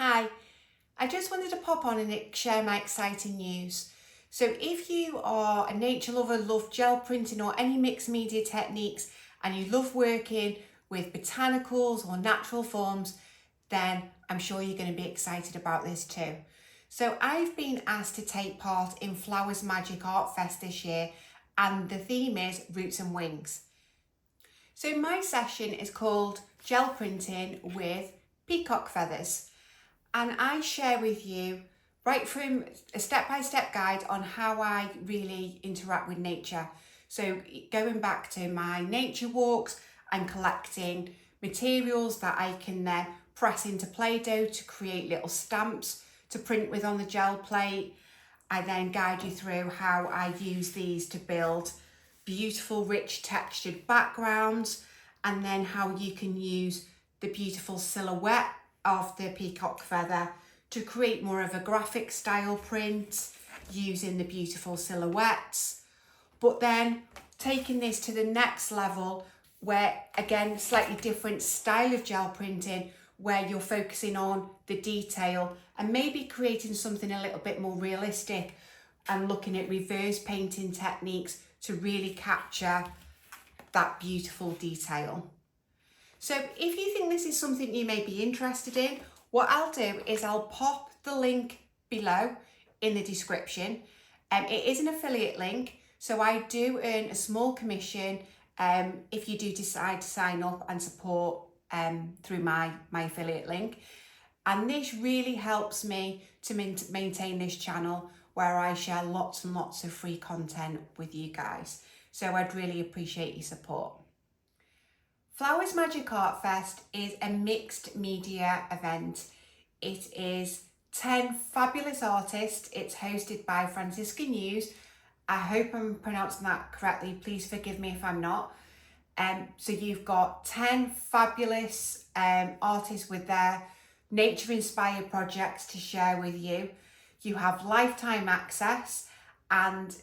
Hi, I just wanted to pop on and share my exciting news. So if you are a nature lover, love gel printing or any mixed media techniques, and you love working with botanicals or natural forms, then I'm sure you're going to be excited about this too. So I've been asked to take part in Flowers Magic Art Fest this year, and the theme is Roots and Wings. So my session is called Gel Printing with Peacock Feathers. And I share with you right from a step-by-step guide on how I really interact with nature. So going back to my nature walks and collecting materials that I can then press into Play-Doh to create little stamps to print with on the gel plate. I then guide you through how I use these to build beautiful, rich textured backgrounds, and then how you can use the beautiful silhouette of the peacock feather to create more of a graphic style print using the beautiful silhouettes. But then taking this to the next level where, again, slightly different style of gel printing where you're focusing on the detail and maybe creating something a little bit more realistic and looking at reverse painting techniques to really capture that beautiful detail. So if you think this is something you may be interested in, what I'll do is I'll pop the link below in the description. It is an affiliate link, so I do earn a small commission if you do decide to sign up and support through my affiliate link. And this really helps me to maintain this channel where I share lots and lots of free content with you guys. So I'd really appreciate your support. Flowers Magic Art Fest is a mixed media event. It is 10 fabulous artists. It's hosted by Francisca Nunes. I hope I'm pronouncing that correctly. Please forgive me if I'm not. So you've got 10 fabulous artists with their nature-inspired projects to share with you. You have lifetime access, and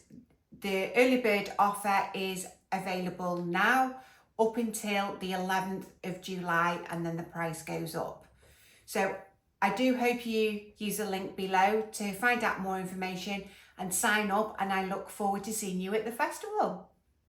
the early bird offer is available now up until the 11th of July, and then the price goes up. So I do hope you use the link below to find out more information and sign up, and I look forward to seeing you at the festival.